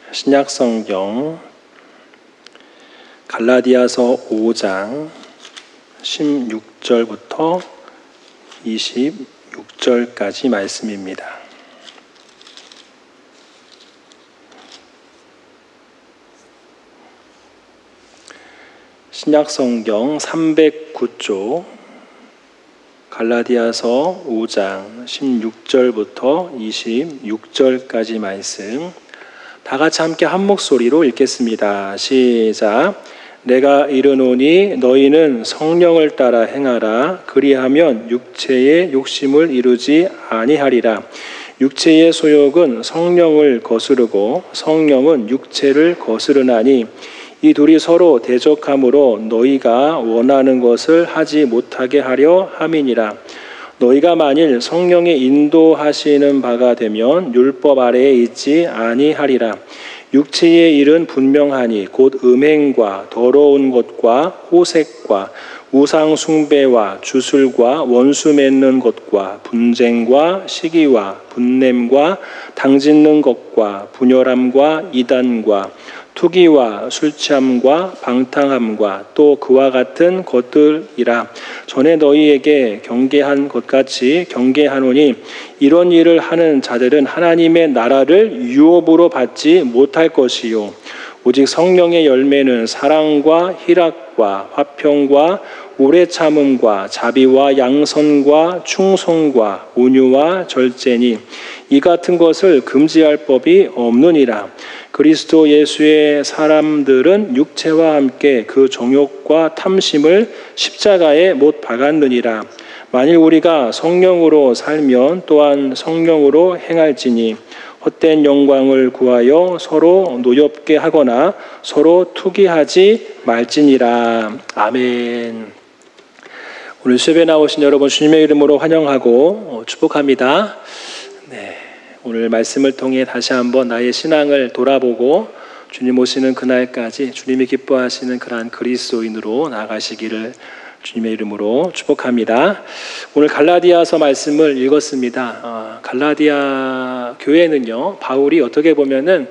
신약성경 갈라디아서 5장 16절부터 26절까지 말씀입니다. 신약성경 309쪽 갈라디아서 5장 16절부터 26절까지 말씀 다 같이 함께 한 목소리로 읽겠습니다. 시작. 내가 이르노니 너희는 성령을 따라 행하라. 그리하면 육체의 욕심을 이루지 아니하리라. 육체의 소욕은 성령을 거스르고 성령은 육체를 거스르나니 이 둘이 서로 대적함으로 너희가 원하는 것을 하지 못하게 하려 함이니라. 너희가 만일 성령의 인도하시는 바가 되면 율법 아래에 있지 아니하리라. 육체의 일은 분명하니 곧 음행과 더러운 것과 호색과 우상 숭배와 주술과 원수 맺는 것과 분쟁과 시기와 분냄과 당짓는 것과 분열함과 이단과 투기와 술취함과 방탕함과 또 그와 같은 것들이라. 전에 너희에게 경계한 것 같이 경계하노니 이런 일을 하는 자들은 하나님의 나라를 유업으로 받지 못할 것이요 오직 성령의 열매는 사랑과 희락과 화평과 오래 참음과 자비와 양선과 충성과 온유와 절제니 이 같은 것을 금지할 법이 없느니라. 그리스도 예수의 사람들은 육체와 함께 그 정욕과 탐심을 십자가에 못 박았느니라. 만일 우리가 성령으로 살면 또한 성령으로 행할지니 헛된 영광을 구하여 서로 노엽게 하거나 서로 투기하지 말지니라. 아멘. 오늘 수업에 나오신 여러분 주님의 이름으로 환영하고 축복합니다. 네, 오늘 말씀을 통해 다시 한번 나의 신앙을 돌아보고 주님 오시는 그날까지 주님이 기뻐하시는 그러한 그리스도인으로 나아가시기를 주님의 이름으로 축복합니다. 오늘 갈라디아서 말씀을 읽었습니다. 갈라디아 교회는요, 바울이 어떻게 보면은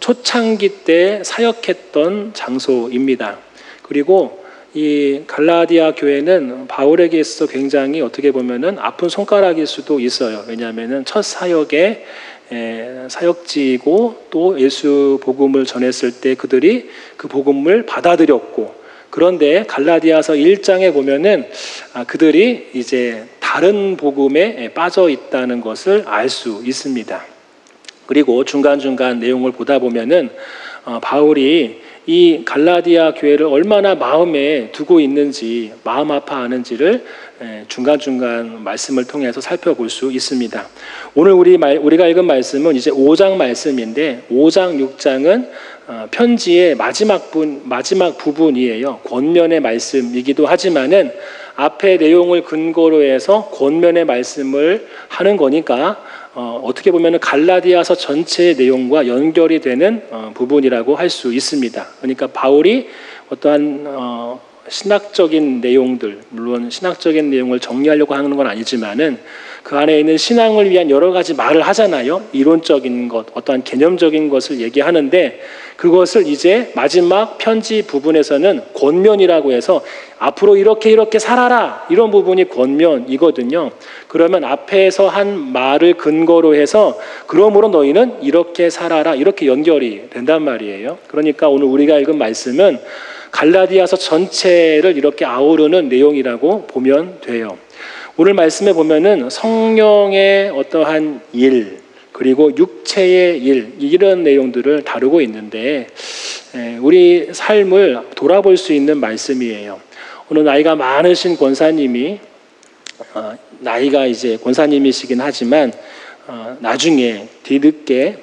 초창기 때 사역했던 장소입니다. 그리고 이 갈라디아 교회는 바울에게 있어서 굉장히 어떻게 보면은 아픈 손가락일 수도 있어요. 왜냐하면은 첫 사역의 사역지이고 또 예수 복음을 전했을 때 그들이 그 복음을 받아들였고, 그런데 갈라디아서 1장에 보면은 그들이 이제 다른 복음에 빠져 있다는 것을 알 수 있습니다. 그리고 중간중간 내용을 보다 보면은 바울이 이 갈라디아 교회를 얼마나 마음에 두고 있는지, 마음 아파하는지를 중간중간 말씀을 통해서 살펴볼 수 있습니다. 오늘 우리가 읽은 말씀은 이제 5장 말씀인데 5장, 6장은 편지의 마지막 부분이에요. 권면의 말씀이기도 하지만은 앞의 내용을 근거로 해서 권면의 말씀을 하는 거니까 어떻게 보면 갈라디아서 전체의 내용과 연결이 되는 부분이라고 할 수 있습니다. 그러니까 바울이 어떠한 신학적인 내용들, 물론 신학적인 내용을 정리하려고 하는 건 아니지만은 그 안에 있는 신앙을 위한 여러 가지 말을 하잖아요. 이론적인 것, 어떠한 개념적인 것을 얘기하는데 그것을 이제 마지막 편지 부분에서는 권면이라고 해서 앞으로 이렇게 살아라, 이런 부분이 권면이거든요. 그러면 앞에서 한 말을 근거로 해서 그러므로 너희는 이렇게 살아라, 이렇게 연결이 된단 말이에요. 그러니까 오늘 우리가 읽은 말씀은 갈라디아서 전체를 이렇게 아우르는 내용이라고 보면 돼요. 오늘 말씀에 보면은 성령의 어떠한 일, 그리고 육체의 일, 이런 내용들을 다루고 있는데 우리 삶을 돌아볼 수 있는 말씀이에요. 오늘 나이가 많으신 권사님이 나이가 이제 권사님이시긴 하지만 나중에 뒤늦게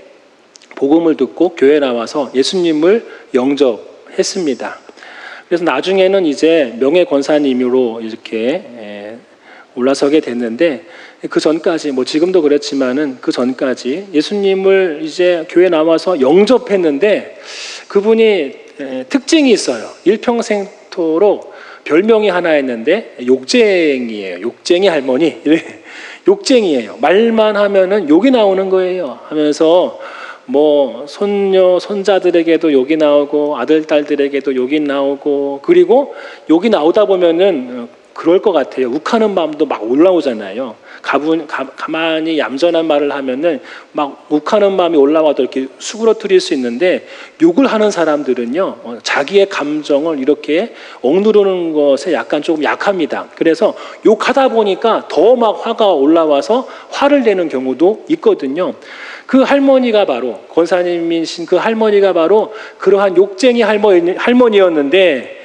복음을 듣고 교회 나와서 예수님을 영접했습니다. 그래서 나중에는 이제 명예 권사님으로 이렇게 올라서게 됐는데 그 전까지 지금도 그렇지만은 그 전까지 예수님을 이제 교회 나와서 영접했는데 그분이 특징이 있어요. 일평생토록 별명이 하나 있는데 욕쟁이에요. 욕쟁이 할머니. 욕쟁이에요. 말만 하면은 욕이 나오는 거예요. 하면서 뭐 손녀 손자들에게도 욕이 나오고 아들 딸들에게도 욕이 나오고, 그리고 욕이 나오다 보면은 그럴 것 같아요. 욱하는 마음도 막 올라오잖아요. 가만히 얌전한 말을 하면은 막 욱하는 마음이 올라와도 이렇게 수그러뜨릴 수 있는데, 욕을 하는 사람들은요, 자기의 감정을 이렇게 억누르는 것에 약간 조금 약합니다. 그래서 욕하다 보니까 더 막 화가 올라와서 화를 내는 경우도 있거든요. 그 할머니가 바로, 권사님이신 그 할머니가 바로 그러한 욕쟁이 할머니였는데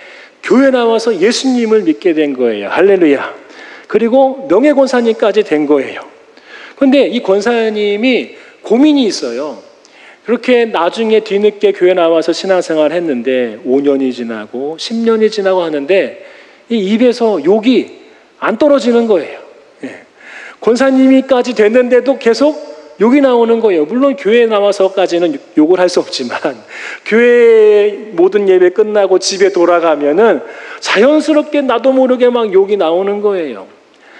교회 나와서 예수님을 믿게 된 거예요. 할렐루야. 그리고 명예권사님까지 된 거예요. 그런데 이 권사님이 고민이 있어요. 그렇게 나중에 뒤늦게 교회 나와서 신앙생활을 했는데 5년이 지나고 10년이 지나고 하는데 이 입에서 욕이 안 떨어지는 거예요. 권사님이까지 됐는데도 계속 욕이 나오는 거예요. 물론 교회에 나와서까지는 욕을 할 수 없지만 교회 모든 예배 끝나고 집에 돌아가면은 자연스럽게 나도 모르게 막 욕이 나오는 거예요.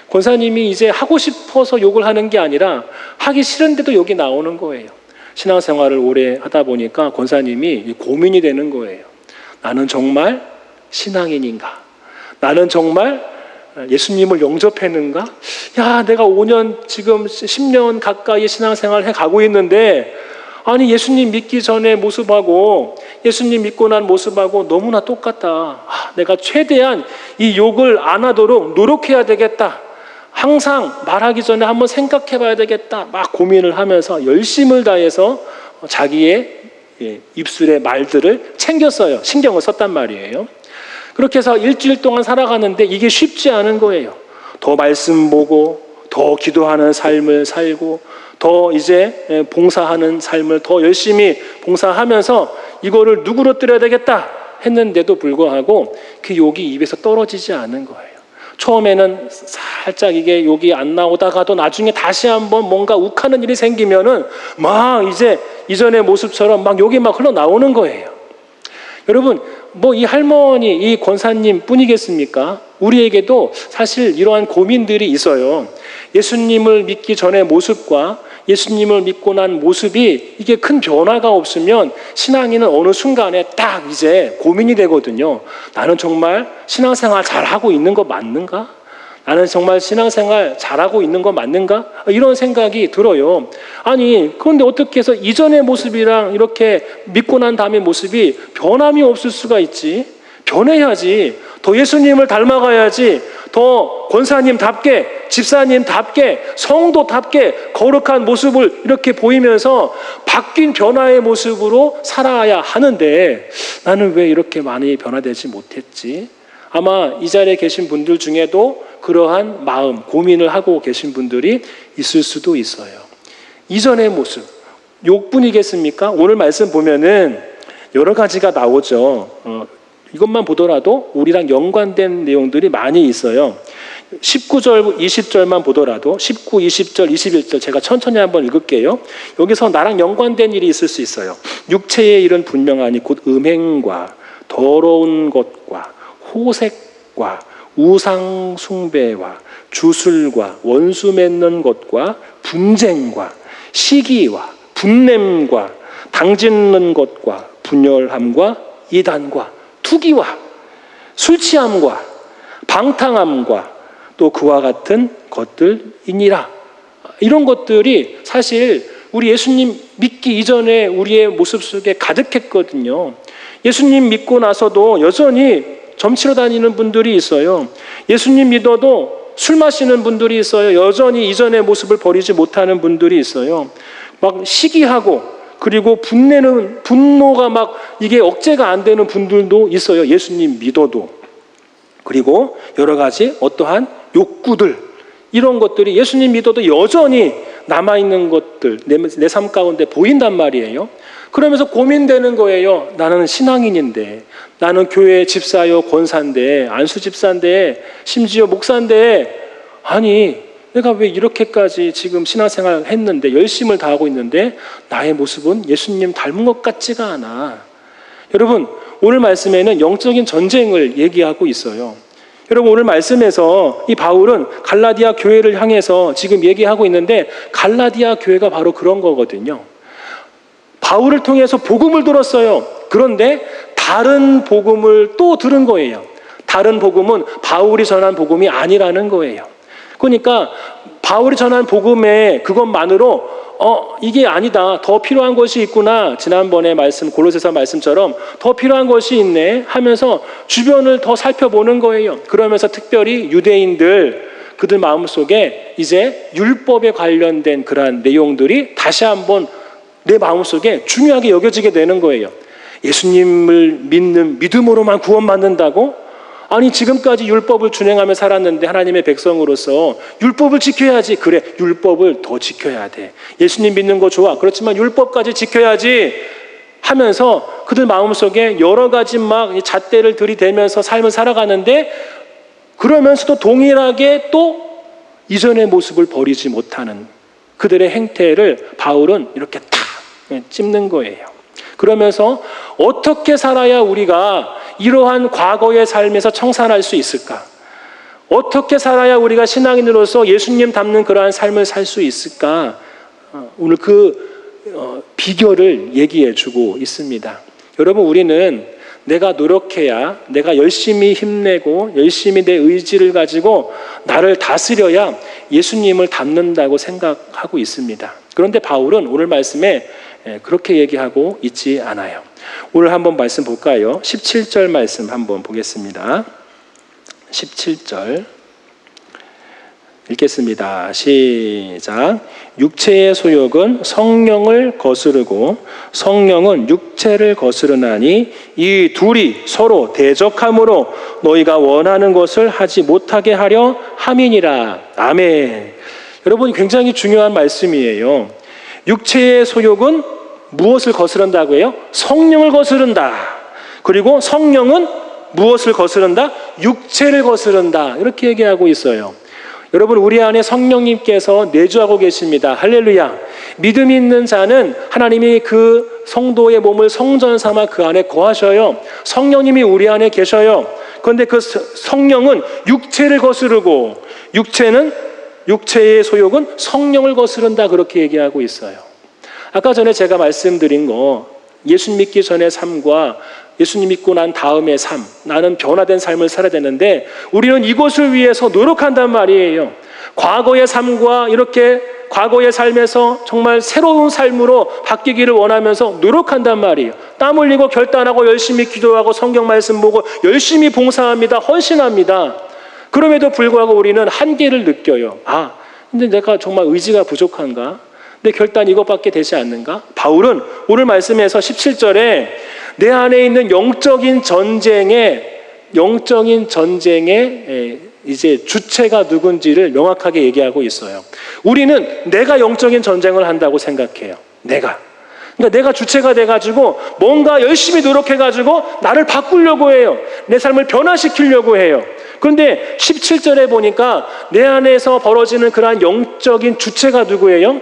권사님이 이제 하고 싶어서 욕을 하는 게 아니라 하기 싫은데도 욕이 나오는 거예요. 신앙생활을 오래 하다 보니까 권사님이 고민이 되는 거예요. 나는 정말 신앙인인가? 나는 정말 예수님을 영접했는가? 야, 내가 5년, 지금 10년 가까이 신앙생활을 해가고 있는데, 아니, 예수님 믿기 전의 모습하고 예수님 믿고 난 모습하고 너무나 똑같다. 내가 최대한 이 욕을 안 하도록 노력해야 되겠다. 항상 말하기 전에 한번 생각해 봐야 되겠다. 막 고민을 하면서 열심을 다해서 자기의 입술의 말들을 챙겼어요. 신경을 썼단 말이에요. 그렇게 해서 일주일 동안 살아가는데 이게 쉽지 않은 거예요. 더 말씀 보고, 더 기도하는 삶을 살고, 더 이제 봉사하는 삶을 더 열심히 봉사하면서 이거를 누구로뜨려야 되겠다 했는데도 불구하고 그 욕이 입에서 떨어지지 않은 거예요. 처음에는 살짝 이게 욕이 안 나오다가도 나중에 다시 한번 뭔가 욱하는 일이 생기면은 막 이제 이전의 모습처럼 막 욕이 막 흘러나오는 거예요. 여러분, 뭐 이 할머니, 이 권사님 뿐이겠습니까? 우리에게도 사실 이러한 고민들이 있어요. 예수님을 믿기 전의 모습과 예수님을 믿고 난 모습이 이게 큰 변화가 없으면 신앙인은 어느 순간에 딱 이제 고민이 되거든요. 나는 정말 신앙생활 잘하고 있는 거 맞는가? 나는 정말 신앙생활 잘하고 있는 거 맞는가? 이런 생각이 들어요. 아니, 그런데 어떻게 해서 이전의 모습이랑 이렇게 믿고 난 다음의 모습이 변함이 없을 수가 있지? 변해야지. 더 예수님을 닮아가야지. 더 권사님답게, 집사님답게, 성도답게 거룩한 모습을 이렇게 보이면서 바뀐 변화의 모습으로 살아야 하는데 나는 왜 이렇게 많이 변화되지 못했지? 아마 이 자리에 계신 분들 중에도 그러한 마음, 고민을 하고 계신 분들이 있을 수도 있어요. 이전의 모습, 욕뿐이겠습니까? 오늘 말씀 보면은 여러 가지가 나오죠. 이것만 보더라도 우리랑 연관된 내용들이 많이 있어요. 19절, 20절만 보더라도 19, 20절, 21절 제가 천천히 한번 읽을게요. 여기서 나랑 연관된 일이 있을 수 있어요. 육체의 일은 분명하니 곧 음행과 더러운 것과 호색과 우상 숭배와 주술과 원수 맺는 것과 분쟁과 시기와 분냄과 당짓는 것과 분열함과 이단과 투기와 술 취함과 방탕함과 또 그와 같은 것들이니라. 이런 것들이 사실 우리 예수님 믿기 이전에 우리의 모습 속에 가득했거든요. 예수님 믿고 나서도 여전히 점치러 다니는 분들이 있어요. 예수님 믿어도 술 마시는 분들이 있어요. 여전히 이전의 모습을 버리지 못하는 분들이 있어요. 막 시기하고 그리고 분노가 막 이게 억제가 안 되는 분들도 있어요. 예수님 믿어도. 그리고 여러 가지 어떠한 욕구들, 이런 것들이 예수님 믿어도 여전히 남아있는 것들 내 삶 가운데 보인단 말이에요. 그러면서 고민되는 거예요. 나는 신앙인인데, 나는 교회 집사요 권사인데, 안수 집사인데, 심지어 목사인데, 아니 내가 왜 이렇게까지 지금 신앙생활 했는데 열심을 다하고 있는데 나의 모습은 예수님 닮은 것 같지가 않아. 여러분, 오늘 말씀에는 영적인 전쟁을 얘기하고 있어요. 여러분, 오늘 말씀에서 이 바울은 갈라디아 교회를 향해서 지금 얘기하고 있는데 갈라디아 교회가 바로 그런 거거든요. 바울을 통해서 복음을 들었어요. 그런데 다른 복음을 또 들은 거예요. 다른 복음은 바울이 전한 복음이 아니라는 거예요. 그러니까 바울이 전한 복음에 그것만으로 이게 아니다, 더 필요한 것이 있구나, 지난번에 말씀 골로새서 말씀처럼 더 필요한 것이 있네 하면서 주변을 더 살펴보는 거예요. 그러면서 특별히 유대인들, 그들 마음속에 이제 율법에 관련된 그러한 내용들이 다시 한번 내 마음속에 중요하게 여겨지게 되는 거예요. 예수님을 믿는 믿음으로만 구원받는다고? 아니, 지금까지 율법을 준행하며 살았는데 하나님의 백성으로서 율법을 지켜야지. 그래, 율법을 더 지켜야 돼. 예수님 믿는 거 좋아. 그렇지만 율법까지 지켜야지 하면서 그들 마음속에 여러 가지 막 잣대를 들이대면서 삶을 살아가는데, 그러면서도 동일하게 또 이전의 모습을 버리지 못하는 그들의 행태를 바울은 이렇게 탁 찝는 거예요. 그러면서 어떻게 살아야 우리가 이러한 과거의 삶에서 청산할 수 있을까? 어떻게 살아야 우리가 신앙인으로서 예수님 닮는 그러한 삶을 살 수 있을까? 오늘 그 비결을 얘기해 주고 있습니다. 여러분, 우리는 내가 노력해야, 내가 열심히 힘내고 열심히 내 의지를 가지고 나를 다스려야 예수님을 닮는다고 생각하고 있습니다. 그런데 바울은 오늘 말씀에 그렇게 얘기하고 있지 않아요. 오늘 한번 말씀 볼까요? 17절 말씀 한번 보겠습니다. 17절 읽겠습니다. 시작. 육체의 소욕은 성령을 거스르고 성령은 육체를 거스르나니 이 둘이 서로 대적함으로 너희가 원하는 것을 하지 못하게 하려 함이니라. 아멘. 여러분, 굉장히 중요한 말씀이에요. 육체의 소욕은 무엇을 거스른다고 해요? 성령을 거스른다. 그리고 성령은 무엇을 거스른다? 육체를 거스른다. 이렇게 얘기하고 있어요. 여러분, 우리 안에 성령님께서 내주하고 계십니다. 할렐루야. 믿음 있는 자는 하나님이 그 성도의 몸을 성전 삼아 그 안에 거하셔요. 성령님이 우리 안에 계셔요. 그런데 그 성령은 육체를 거스르고 육체의 소욕은 성령을 거스른다. 그렇게 얘기하고 있어요. 아까 전에 제가 말씀드린 거, 예수 믿기 전의 삶과 예수님 믿고 난 다음의 삶, 나는 변화된 삶을 살아야 되는데 우리는 이것을 위해서 노력한단 말이에요. 과거의 삶과 이렇게 과거의 삶에서 정말 새로운 삶으로 바뀌기를 원하면서 노력한단 말이에요. 땀 흘리고 결단하고 열심히 기도하고 성경 말씀 보고 열심히 봉사합니다. 헌신합니다. 그럼에도 불구하고 우리는 한계를 느껴요. 근데 내가 정말 의지가 부족한가? 내 결단 이것밖에 되지 않는가? 바울은 오늘 말씀에서 17절에 내 안에 있는 영적인 전쟁의 이제 주체가 누군지를 명확하게 얘기하고 있어요. 우리는 내가 영적인 전쟁을 한다고 생각해요. 그러니까 내가 주체가 돼가지고 뭔가 열심히 노력해가지고 나를 바꾸려고 해요. 내 삶을 변화시키려고 해요. 그런데 17절에 보니까 내 안에서 벌어지는 그러한 영적인 주체가 누구예요?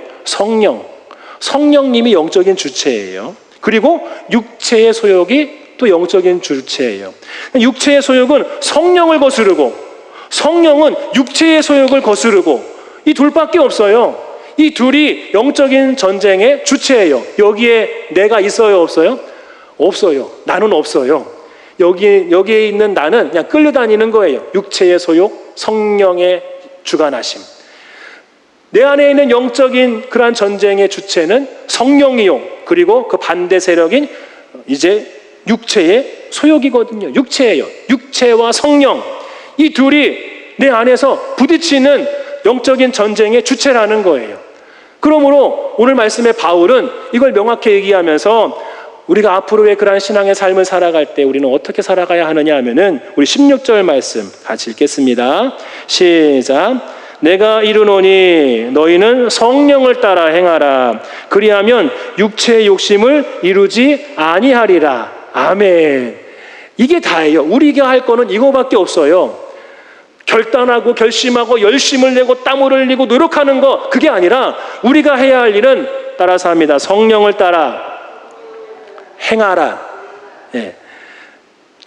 성령님이 영적인 주체예요. 그리고 육체의 소욕이 또 영적인 주체예요. 육체의 소욕은 성령을 거스르고 성령은 육체의 소욕을 거스르고 이 둘밖에 없어요. 이 둘이 영적인 전쟁의 주체예요. 여기에 내가 있어요, 없어요? 없어요. 나는 없어요. 여기에 있는 나는 그냥 끌려다니는 거예요. 육체의 소욕, 성령의 주관하심. 내 안에 있는 영적인 그러한 전쟁의 주체는 성령이요. 그리고 그 반대 세력인 이제 육체의 소욕이거든요. 육체예요. 육체와 성령. 이 둘이 내 안에서 부딪히는 영적인 전쟁의 주체라는 거예요. 그러므로 오늘 말씀의 바울은 이걸 명확히 얘기하면서 우리가 앞으로의 그러한 신앙의 삶을 살아갈 때 우리는 어떻게 살아가야 하느냐 하면은 우리 16절 말씀 같이 읽겠습니다. 시작. 내가 이르노니 너희는 성령을 따라 행하라. 그리하면 육체의 욕심을 이루지 아니하리라. 아멘. 이게 다예요. 우리가 할 거는 이거밖에 없어요. 결단하고 결심하고 열심을 내고 땀을 흘리고 노력하는 거, 그게 아니라 우리가 해야 할 일은 따라서 합니다. 성령을 따라 행하라.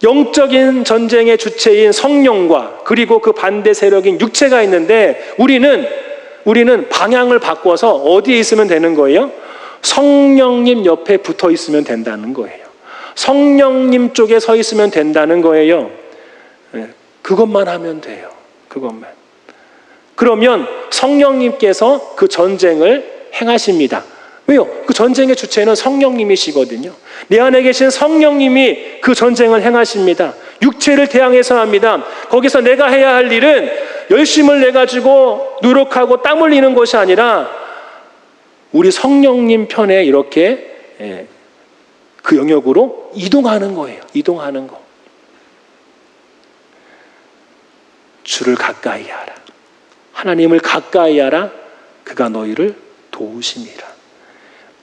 영적인 전쟁의 주체인 성령과 그리고 그 반대 세력인 육체가 있는데 우리는 방향을 바꿔서 어디에 있으면 되는 거예요? 성령님 옆에 붙어 있으면 된다는 거예요. 성령님 쪽에 서 있으면 된다는 거예요. 그것만 하면 돼요. 그것만. 그러면 성령님께서 그 전쟁을 행하십니다. 왜요? 그 전쟁의 주체는 성령님이시거든요. 내 안에 계신 성령님이 그 전쟁을 행하십니다. 육체를 대항해서 합니다. 거기서 내가 해야 할 일은 열심을 내가지고 노력하고 땀 흘리는 것이 아니라 우리 성령님 편에 이렇게 그 영역으로 이동하는 거예요. 이동하는 거. 주를 가까이 하라. 하나님을 가까이 하라. 그가 너희를 도우심이라.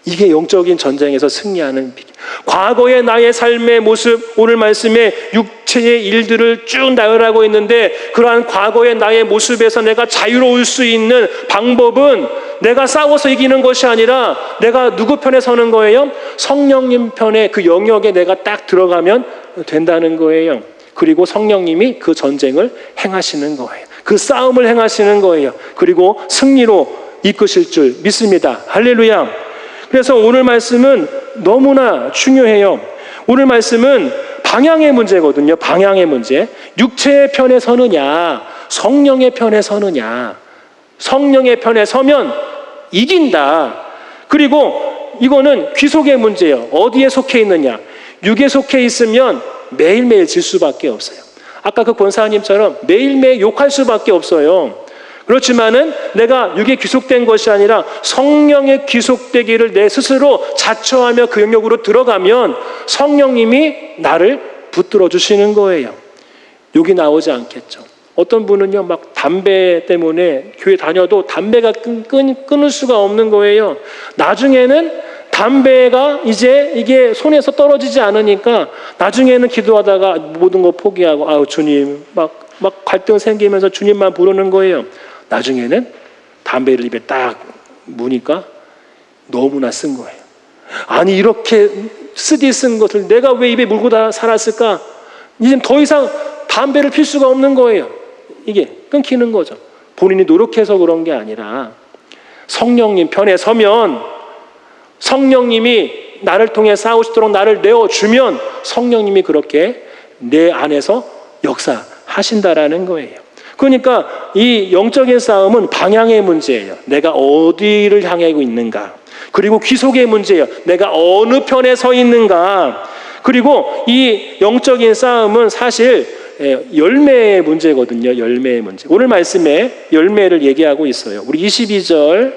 이게 영적인 전쟁에서 승리하는 비결. 과거의 나의 삶의 모습, 오늘 말씀에 육체의 일들을 쭉 나열하고 있는데 그러한 과거의 나의 모습에서 내가 자유로울 수 있는 방법은 내가 싸워서 이기는 것이 아니라 내가 누구 편에 서는 거예요? 성령님 편에 그 영역에 내가 딱 들어가면 된다는 거예요. 그리고 성령님이 그 전쟁을 행하시는 거예요. 그 싸움을 행하시는 거예요. 그리고 승리로 이끄실 줄 믿습니다. 할렐루야. 그래서 오늘 말씀은 너무나 중요해요. 오늘 말씀은 방향의 문제거든요. 방향의 문제. 육체의 편에 서느냐, 성령의 편에 서느냐. 성령의 편에 서면 이긴다. 그리고 이거는 귀속의 문제예요. 어디에 속해 있느냐. 육에 속해 있으면 매일매일 질 수밖에 없어요. 아까 그 권사님처럼 매일매일 욕할 수밖에 없어요. 그렇지만은 내가 육에 귀속된 것이 아니라 성령에 귀속되기를 내 스스로 자처하며 그 영역으로 들어가면 성령님이 나를 붙들어 주시는 거예요. 욕이 나오지 않겠죠. 어떤 분은요, 막 담배 때문에 교회 다녀도 담배가 끊을 수가 없는 거예요. 나중에는 담배가 이제 이게 손에서 떨어지지 않으니까 나중에는 기도하다가 모든 거 포기하고 아우 주님 막 갈등 생기면서 주님만 부르는 거예요. 나중에는 담배를 입에 딱 무니까 너무나 쓴 거예요. 아니 이렇게 쓰디 쓴 것을 내가 왜 입에 물고 살았을까? 이제 더 이상 담배를 필 수가 없는 거예요. 이게 끊기는 거죠. 본인이 노력해서 그런 게 아니라 성령님 편에 서면 성령님이 나를 통해 싸우시도록 나를 내어주면 성령님이 그렇게 내 안에서 역사하신다라는 거예요. 그러니까 이 영적인 싸움은 방향의 문제예요. 내가 어디를 향하고 있는가. 그리고 귀속의 문제예요. 내가 어느 편에 서 있는가. 그리고 이 영적인 싸움은 사실 열매의 문제거든요. 열매의 문제. 오늘 말씀에 열매를 얘기하고 있어요. 우리 22절,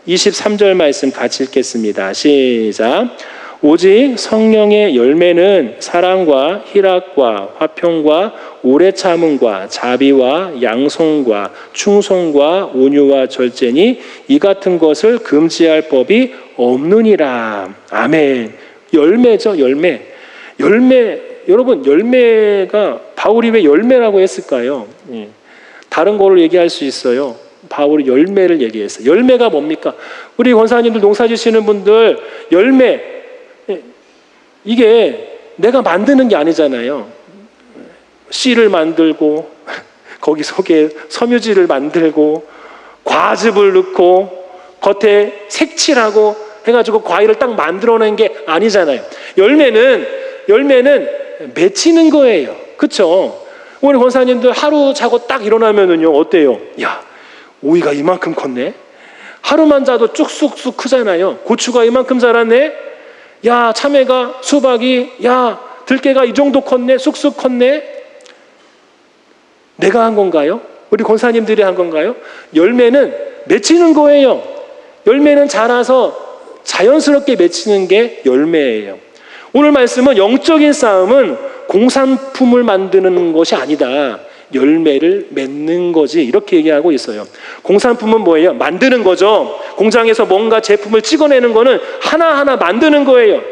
23절 말씀 같이 읽겠습니다. 시작. 오직 성령의 열매는 사랑과 희락과 화평과 오래 참음과 자비와 양송과 충성과 온유와 절제니 이 같은 것을 금지할 법이 없느니라. 아멘. 열매죠, 열매. 열매, 여러분 열매가 바울이 왜 열매라고 했을까요? 다른 거를 얘기할 수 있어요. 바울이 열매를 얘기했어요. 열매가 뭡니까? 우리 권사님들 농사 지시는 분들 열매, 이게 내가 만드는 게 아니잖아요. 씨를 만들고 거기 속에 섬유질을 만들고 과즙을 넣고 겉에 색칠하고 해가지고 과일을 딱 만들어낸 게 아니잖아요. 열매는 맺히는 거예요. 그렇죠? 우리 권사님들 하루 자고 딱 일어나면은요 어때요? 야, 오이가 이만큼 컸네. 하루만 자도 쭉쑥쑥 크잖아요. 고추가 이만큼 자랐네. 야, 참외가, 수박이, 야, 들깨가 이 정도 컸네. 쑥쑥 컸네. 내가 한 건가요? 우리 권사님들이 한 건가요? 열매는 맺히는 거예요. 열매는 자라서 자연스럽게 맺히는 게 열매예요. 오늘 말씀은 영적인 싸움은 공산품을 만드는 것이 아니다. 열매를 맺는 거지, 이렇게 얘기하고 있어요. 공산품은 뭐예요? 만드는 거죠. 공장에서 뭔가 제품을 찍어내는 거는 하나하나 만드는 거예요.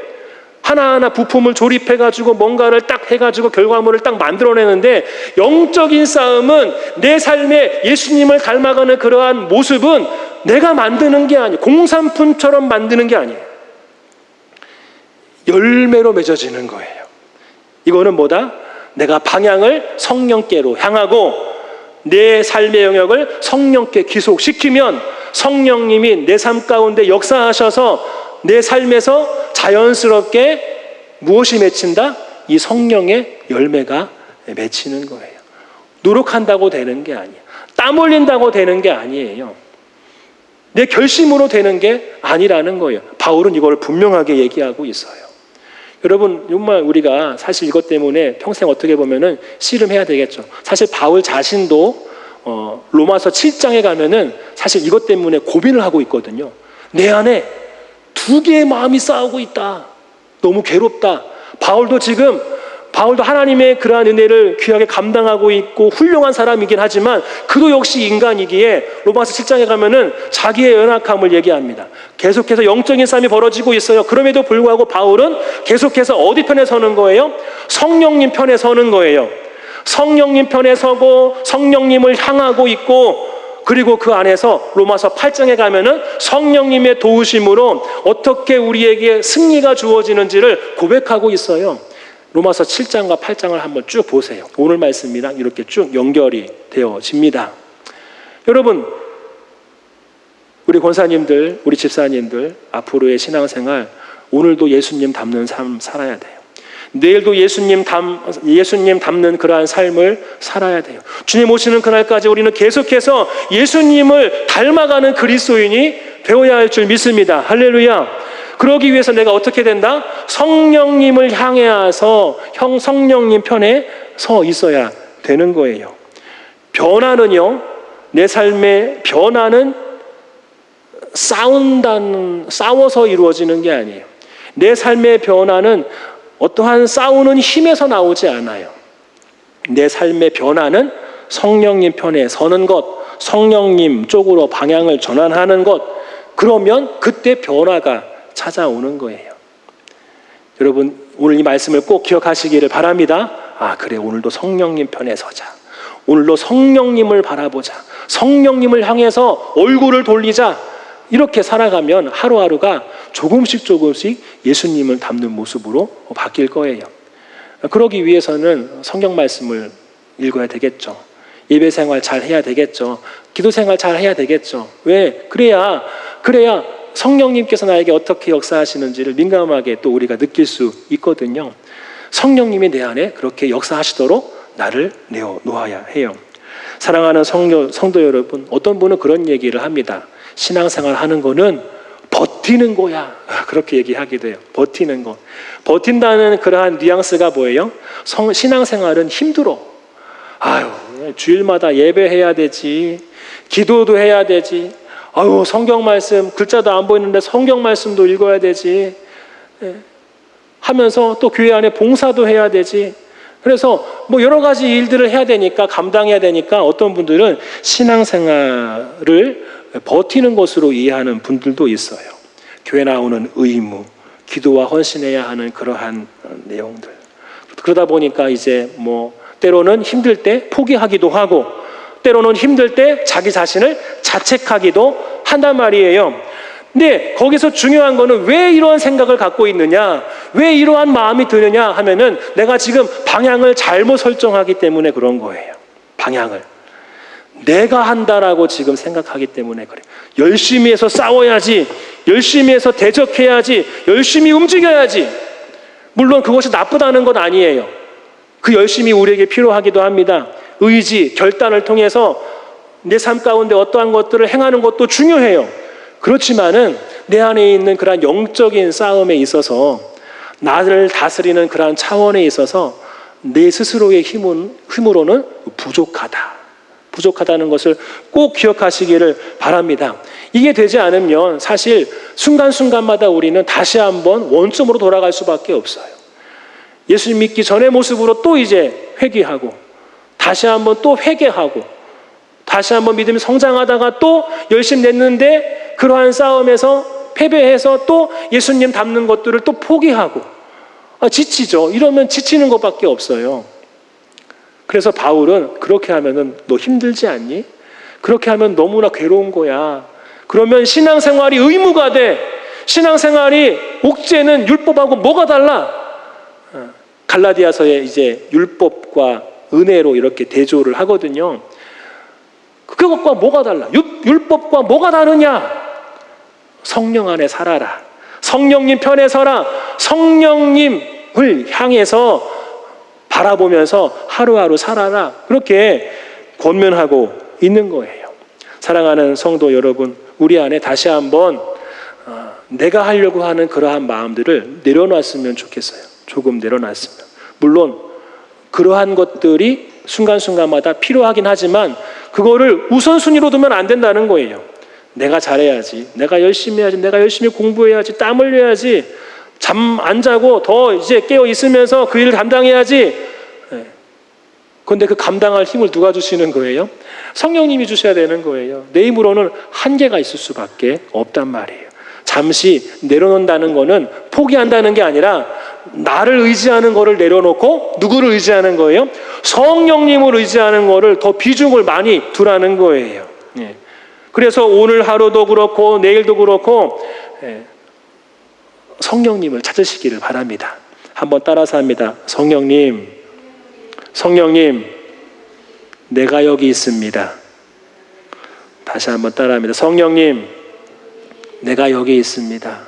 하나하나 부품을 조립해가지고 뭔가를 딱 해가지고 결과물을 딱 만들어내는데, 영적인 싸움은 내 삶에 예수님을 닮아가는 그러한 모습은 내가 만드는 게 아니에요. 공산품처럼 만드는 게 아니에요. 열매로 맺어지는 거예요. 이거는 뭐다? 내가 방향을 성령께로 향하고 내 삶의 영역을 성령께 귀속시키면 성령님이 내 삶 가운데 역사하셔서 내 삶에서 자연스럽게 무엇이 맺힌다? 이 성령의 열매가 맺히는 거예요. 노력한다고 되는 게 아니에요. 땀 흘린다고 되는 게 아니에요. 내 결심으로 되는 게 아니라는 거예요. 바울은 이걸 분명하게 얘기하고 있어요. 여러분, 정말 우리가 사실 이것 때문에 평생 어떻게 보면은 씨름해야 되겠죠. 사실 바울 자신도 로마서 7장에 가면은 사실 이것 때문에 고민을 하고 있거든요. 내 안에 두 개의 마음이 싸우고 있다. 너무 괴롭다. 바울도 하나님의 그러한 은혜를 귀하게 감당하고 있고 훌륭한 사람이긴 하지만 그도 역시 인간이기에 로마서 7장에 가면은 자기의 연약함을 얘기합니다. 계속해서 영적인 싸움이 벌어지고 있어요. 그럼에도 불구하고 바울은 계속해서 어디 편에 서는 거예요? 성령님 편에 서는 거예요. 성령님 편에 서고 성령님을 향하고 있고, 그리고 그 안에서 로마서 8장에 가면은 성령님의 도우심으로 어떻게 우리에게 승리가 주어지는지를 고백하고 있어요. 로마서 7장과 8장을 한번 쭉 보세요. 오늘 말씀이랑 이렇게 쭉 연결이 되어집니다. 여러분, 우리 권사님들, 우리 집사님들 앞으로의 신앙생활, 오늘도 예수님 닮는 삶 살아야 돼요. 내일도 예수님 닮는 그러한 삶을 살아야 돼요. 주님 오시는 그날까지 우리는 계속해서 예수님을 닮아가는 그리스도인이 되어야 할 줄 믿습니다. 할렐루야. 그러기 위해서 내가 어떻게 된다? 성령님을 향해서 성령님 편에 서 있어야 되는 거예요. 변화는요, 내 삶의 변화는 싸워서 이루어지는 게 아니에요. 내 삶의 변화는 어떠한 싸우는 힘에서 나오지 않아요. 내 삶의 변화는 성령님 편에 서는 것, 성령님 쪽으로 방향을 전환하는 것, 그러면 그때 변화가 찾아오는 거예요. 여러분, 오늘 이 말씀을 꼭 기억하시기를 바랍니다. 그래, 오늘도 성령님 편에 서자. 오늘도 성령님을 바라보자. 성령님을 향해서 얼굴을 돌리자. 이렇게 살아가면 하루하루가 조금씩 예수님을 닮는 모습으로 바뀔 거예요. 그러기 위해서는 성경 말씀을 읽어야 되겠죠. 예배 생활 잘 해야 되겠죠. 기도 생활 잘 해야 되겠죠. 왜? 그래야 성령님께서 나에게 어떻게 역사하시는지를 민감하게 또 우리가 느낄 수 있거든요. 성령님이 내 안에 그렇게 역사하시도록 나를 내어놓아야 해요. 사랑하는 성도 여러분, 어떤 분은 그런 얘기를 합니다. 신앙생활 하는 거는 버티는 거야. 그렇게 얘기하기도 해요. 버티는 거. 버틴다는 그러한 뉘앙스가 뭐예요? 신앙생활은 힘들어. 주일마다 예배해야 되지. 기도도 해야 되지. 성경 말씀, 글자도 안 보이는데 성경 말씀도 읽어야 되지. 하면서 또 교회 안에 봉사도 해야 되지. 그래서 여러 가지 일들을 해야 되니까, 감당해야 되니까 어떤 분들은 신앙생활을 버티는 것으로 이해하는 분들도 있어요. 교회 나오는 의무, 기도와 헌신해야 하는 그러한 내용들. 그러다 보니까 이제 때로는 힘들 때 포기하기도 하고, 때로는 힘들 때 자기 자신을 자책하기도 한단 말이에요. 근데 거기서 중요한 거는 왜 이런 생각을 갖고 있느냐, 왜 이러한 마음이 드느냐 하면은 내가 지금 방향을 잘못 설정하기 때문에 그런 거예요. 방향을 내가 한다라고 지금 생각하기 때문에 그래요. 열심히 해서 싸워야지, 열심히 해서 대적해야지, 열심히 움직여야지. 물론 그것이 나쁘다는 건 아니에요. 그 열심히 우리에게 필요하기도 합니다. 의지, 결단을 통해서 내 삶 가운데 어떠한 것들을 행하는 것도 중요해요. 그렇지만은 내 안에 있는 그러한 영적인 싸움에 있어서, 나를 다스리는 그러한 차원에 있어서 내 스스로의 힘으로는 부족하다는 것을 꼭 기억하시기를 바랍니다. 이게 되지 않으면 사실 순간순간마다 우리는 다시 한번 원점으로 돌아갈 수밖에 없어요. 예수님 믿기 전의 모습으로 또 이제 회귀하고, 다시 한번 또 회개하고, 다시 한번 믿음이 성장하다가 또 열심히 냈는데 그러한 싸움에서 패배해서 또 예수님 닮는 것들을 또 포기하고, 지치죠. 이러면 지치는 것밖에 없어요. 그래서 바울은 그렇게 하면은 너 힘들지 않니? 그렇게 하면 너무나 괴로운 거야. 그러면 신앙생활이 의무가 돼. 신앙생활이 옥죄는 율법하고 뭐가 달라? 갈라디아서에 이제 율법과 은혜로 이렇게 대조를 하거든요. 그것과 뭐가 달라? 율법과 뭐가 다르냐? 성령 안에 살아라. 성령님 편에 서라. 성령님을 향해서 바라보면서 하루하루 살아라. 그렇게 권면하고 있는 거예요. 사랑하는 성도 여러분, 우리 안에 다시 한번 내가 하려고 하는 그러한 마음들을 내려놨으면 좋겠어요. 조금 내려놨으면. 물론 그러한 것들이 순간순간마다 필요하긴 하지만 그거를 우선순위로 두면 안 된다는 거예요. 내가 잘해야지, 내가 열심히 해야지, 내가 열심히 공부해야지, 땀 흘려야지, 잠 안 자고 더 이제 깨어 있으면서 그 일을 감당해야지. 그런데 그 감당할 힘을 누가 주시는 거예요? 성령님이 주셔야 되는 거예요. 내 힘으로는 한계가 있을 수밖에 없단 말이에요. 잠시 내려놓는다는 거는 포기한다는 게 아니라 나를 의지하는 거를 내려놓고 누구를 의지하는 거예요? 성령님을 의지하는 거를 더 비중을 많이 두라는 거예요. 그래서 오늘 하루도 그렇고 내일도 그렇고 성령님을 찾으시기를 바랍니다. 한번 따라서 합니다. 성령님, 성령님, 내가 여기 있습니다. 다시 한번 따라합니다. 성령님, 내가 여기 있습니다.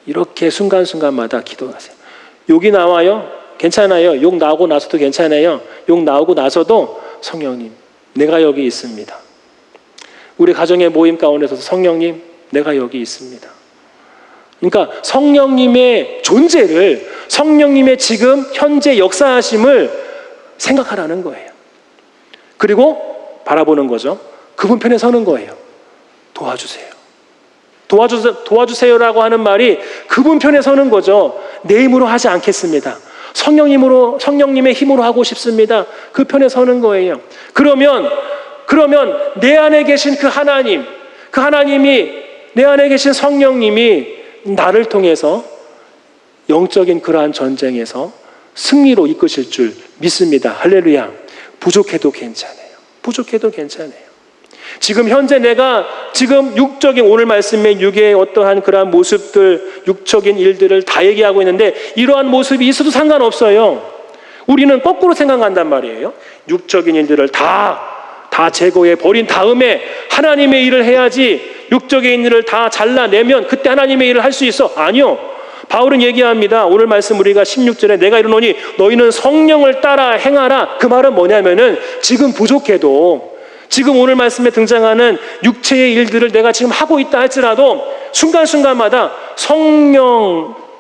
이렇게 순간순간마다 기도하세요. 욕이 나와요? 괜찮아요. 욕 나오고 나서도 괜찮아요. 욕 나오고 나서도 성령님, 내가 여기 있습니다. 우리 가정의 모임 가운데서도 성령님, 내가 여기 있습니다. 그러니까 성령님의 존재를, 성령님의 지금 현재 역사하심을 생각하라는 거예요. 그리고 바라보는 거죠. 그분 편에 서는 거예요. 도와주세요. 도와주세요라고 하는 말이 그분 편에 서는 거죠. 내 힘으로 하지 않겠습니다. 성령님의 힘으로 하고 싶습니다. 그 편에 서는 거예요. 그러면 내 안에 계신 그 하나님이 내 안에 계신 성령님이 나를 통해서 영적인 그러한 전쟁에서 승리로 이끄실 줄 믿습니다. 할렐루야. 부족해도 괜찮아요. 부족해도 괜찮아요. 지금 현재 내가 지금 육적인 오늘 말씀의 육의 어떠한 그러한 모습들, 육적인 일들을 다 얘기하고 있는데 이러한 모습이 있어도 상관없어요. 우리는 거꾸로 생각한단 말이에요. 육적인 일들을 다 제거해 버린 다음에 하나님의 일을 해야지, 육적인 일을 다 잘라내면 그때 하나님의 일을 할 수 있어. 아니요. 바울은 얘기합니다. 오늘 말씀 우리가 16절에 내가 이르노니 너희는 성령을 따라 행하라. 그 말은 뭐냐면은 지금 부족해도, 지금 오늘 말씀에 등장하는 육체의 일들을 내가 지금 하고 있다 할지라도 순간순간마다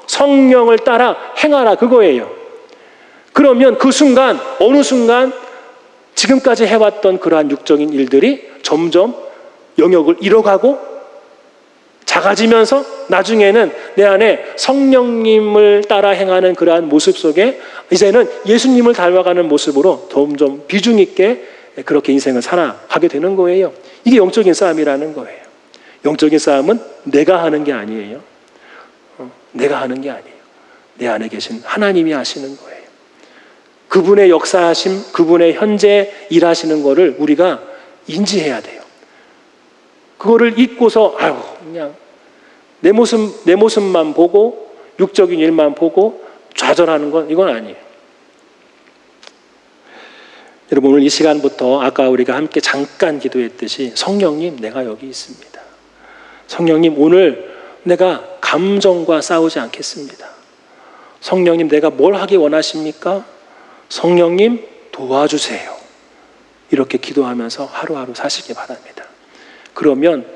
성령을 따라 행하라, 그거예요. 그러면 그 순간, 어느 순간 지금까지 해왔던 그러한 육적인 일들이 점점 영역을 잃어가고 작아지면서 나중에는 내 안에 성령님을 따라 행하는 그러한 모습 속에 이제는 예수님을 닮아가는 모습으로 점점 비중 있게 그렇게 인생을 살아가게 되는 거예요. 이게 영적인 싸움이라는 거예요. 영적인 싸움은 내가 하는 게 아니에요. 내가 하는 게 아니에요. 내 안에 계신 하나님이 하시는 거예요. 그분의 역사하심, 그분의 현재 일하시는 거를 우리가 인지해야 돼요. 그거를 잊고서 그냥 내 모습만 보고 육적인 일만 보고 좌절하는 건 이건 아니에요. 여러분, 오늘 이 시간부터 아까 우리가 함께 잠깐 기도했듯이 성령님, 내가 여기 있습니다. 성령님, 오늘 내가 감정과 싸우지 않겠습니다. 성령님, 내가 뭘 하기 원하십니까? 성령님, 도와주세요. 이렇게 기도하면서 하루하루 사시기 바랍니다. 그러면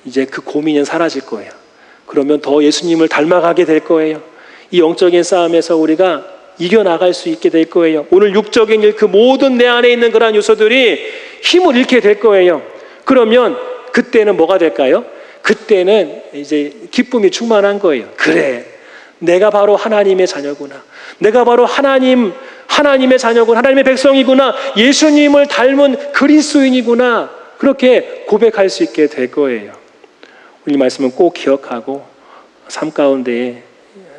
이제 그 고민은 사라질 거예요. 그러면 더 예수님을 닮아가게 될 거예요. 이 영적인 싸움에서 우리가 이겨나갈 수 있게 될 거예요. 오늘 육적인 일, 그 모든 내 안에 있는 그런 요소들이 힘을 잃게 될 거예요. 그러면 그때는 뭐가 될까요? 그때는 이제 기쁨이 충만한 거예요. 그래, 내가 바로 하나님의 자녀구나. 내가 바로 하나님의 자녀구나. 하나님의 백성이구나. 예수님을 닮은 그리스도인이구나. 그렇게 고백할 수 있게 될 거예요. 이 말씀은 꼭 기억하고 삶 가운데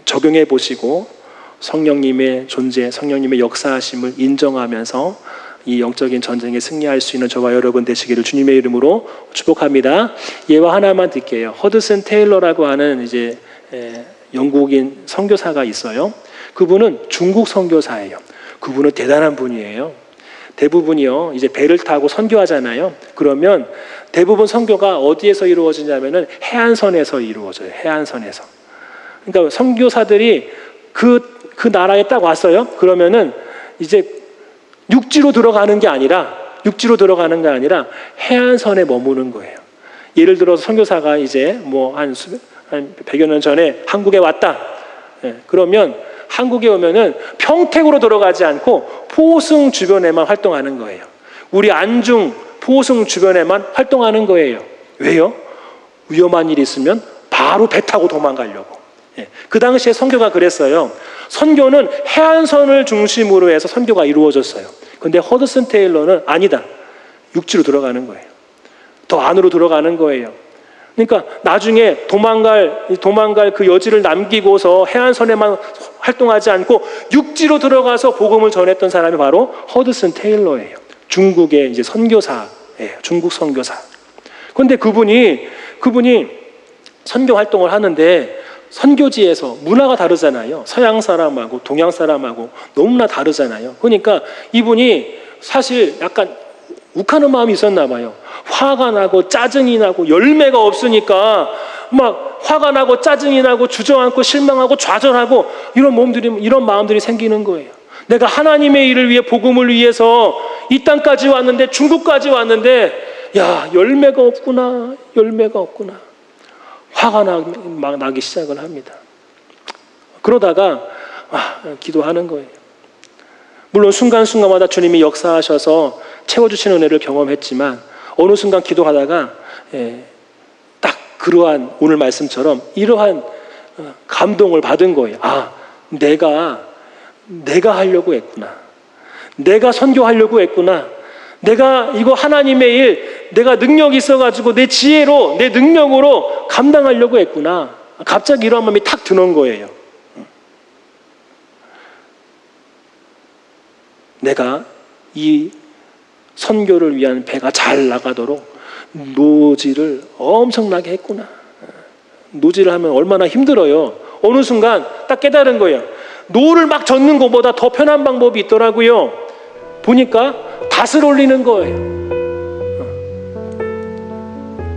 적용해 보시고 성령님의 존재, 성령님의 역사하심을 인정하면서 이 영적인 전쟁에 승리할 수 있는 저와 여러분 되시기를 주님의 이름으로 축복합니다. 예화 하나만 드릴게요. 허드슨 테일러라고 하는 이제 영국인 선교사가 있어요. 그분은 중국 선교사예요. 그분은 대단한 분이에요. 대부분이요, 이제 배를 타고 선교하잖아요. 그러면 대부분 선교가 어디에서 이루어지냐면은 해안선에서 이루어져요. 해안선에서. 그러니까 선교사들이 그 나라에 딱 왔어요. 그러면은 이제 육지로 들어가는 게 아니라 해안선에 머무는 거예요. 예를 들어서 선교사가 이제 뭐 한 100여 년 전에 한국에 왔다. 그러면 한국에 오면은 평택으로 들어가지 않고 포승 주변에만 활동하는 거예요. 우리 안중 포승 주변에만 활동하는 거예요. 왜요? 위험한 일이 있으면 바로 배 타고 도망가려고. 그 당시에 선교가 그랬어요. 선교는 해안선을 중심으로 해서 선교가 이루어졌어요. 근데 허드슨 테일러는 아니다. 육지로 들어가는 거예요. 더 안으로 들어가는 거예요. 그러니까 나중에 도망갈 그 여지를 남기고서 해안선에만 활동하지 않고 육지로 들어가서 복음을 전했던 사람이 바로 허드슨 테일러예요. 중국의 이제 선교사예요. 중국 선교사. 그런데 그분이 선교 활동을 하는데 선교지에서 문화가 다르잖아요. 서양 사람하고 동양 사람하고 너무나 다르잖아요. 그러니까 이분이 사실 약간 욱하는 마음이 있었나 봐요. 화가 나고 짜증이 나고 열매가 없으니까 막 화가 나고 짜증이 나고 주저앉고 실망하고 좌절하고 이런 마음들이 생기는 거예요. 내가 하나님의 일을 위해 복음을 위해서 이 땅까지 왔는데 중국까지 왔는데 야 열매가 없구나. 화가 막 나기 시작을 합니다. 그러다가 기도하는 거예요. 물론 순간순간마다 주님이 역사하셔서 채워주시는 은혜를 경험했지만 어느 순간 기도하다가 딱 그러한 오늘 말씀처럼 이러한 감동을 받은 거예요. 내가 하려고 했구나. 내가 선교하려고 했구나. 내가 이거 하나님의 일, 내가 능력이 있어가지고 내 지혜로, 내 능력으로 감당하려고 했구나. 갑자기 이런 마음이 탁 드는 거예요. 내가 이 선교를 위한 배가 잘 나가도록 노지를 엄청나게 했구나. 노지를 하면 얼마나 힘들어요. 어느 순간 딱 깨달은 거예요. 노를 막 젓는 것보다 더 편한 방법이 있더라고요. 보니까 닷을 올리는 거예요.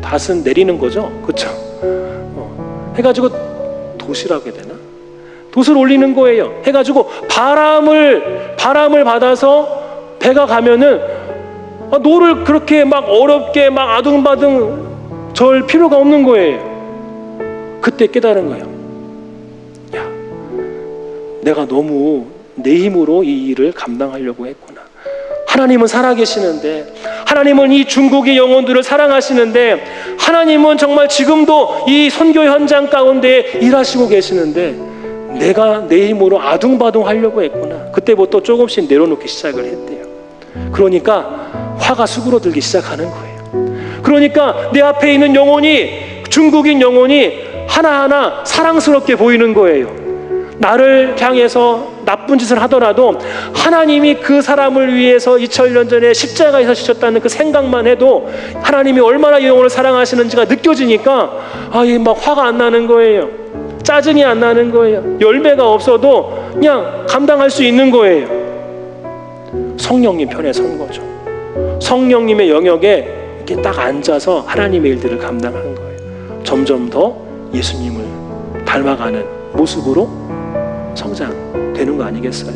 닷은 내리는 거죠. 그렇죠? 해가지고 돛이라고 해야 되나? 돛을 올리는 거예요. 해가지고 바람을 받아서 배가 가면은 노를 그렇게 막 어렵게 막 아둥바둥 절 필요가 없는 거예요. 그때 깨달은 거예요. 야, 내가 너무 내 힘으로 이 일을 감당하려고 했구나. 하나님은 살아계시는데, 하나님은 이 중국의 영혼들을 사랑하시는데, 하나님은 정말 지금도 이 선교 현장 가운데 일하시고 계시는데 내가 내 힘으로 아둥바둥 하려고 했구나. 그때부터 조금씩 내려놓기 시작을 했대요. 그러니까 화가 수그러들기 시작하는 거예요. 그러니까 내 앞에 있는 영혼이, 중국인 영혼이 하나하나 사랑스럽게 보이는 거예요. 나를 향해서 나쁜 짓을 하더라도 하나님이 그 사람을 위해서 2000년 전에 십자가에서 지셨다는 그 생각만 해도 하나님이 얼마나 이 영혼을 사랑하시는지가 느껴지니까 막 화가 안 나는 거예요. 짜증이 안 나는 거예요. 열매가 없어도 그냥 감당할 수 있는 거예요. 성령님 편에 선 거죠. 성령님의 영역에 이렇게 딱 앉아서 하나님의 일들을 감당한 거예요. 점점 더 예수님을 닮아가는 모습으로 성장되는 거 아니겠어요?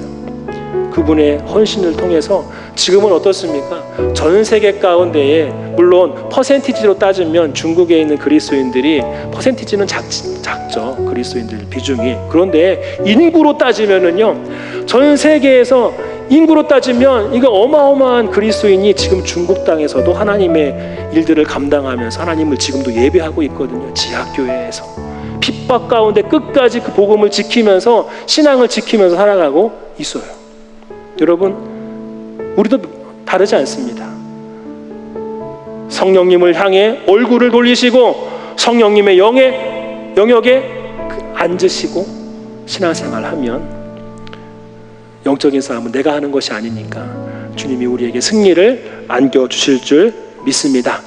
그분의 헌신을 통해서 지금은 어떻습니까? 전 세계 가운데에 물론 퍼센티지로 따지면 중국에 있는 그리스도인들이 퍼센티지는 작죠. 그리스도인들 비중이. 그런데 인구로 따지면은요, 전 세계에서 인구로 따지면 이거 어마어마한 그리스도인이 지금 중국 땅에서도 하나님의 일들을 감당하면서 하나님을 지금도 예배하고 있거든요. 지하교회에서. 핍박 가운데 끝까지 그 복음을 지키면서 신앙을 지키면서 살아가고 있어요. 여러분, 우리도 다르지 않습니다. 성령님을 향해 얼굴을 돌리시고 성령님의 영역에 앉으시고 신앙생활하면 영적인 싸움은 내가 하는 것이 아니니까 주님이 우리에게 승리를 안겨주실 줄 믿습니다.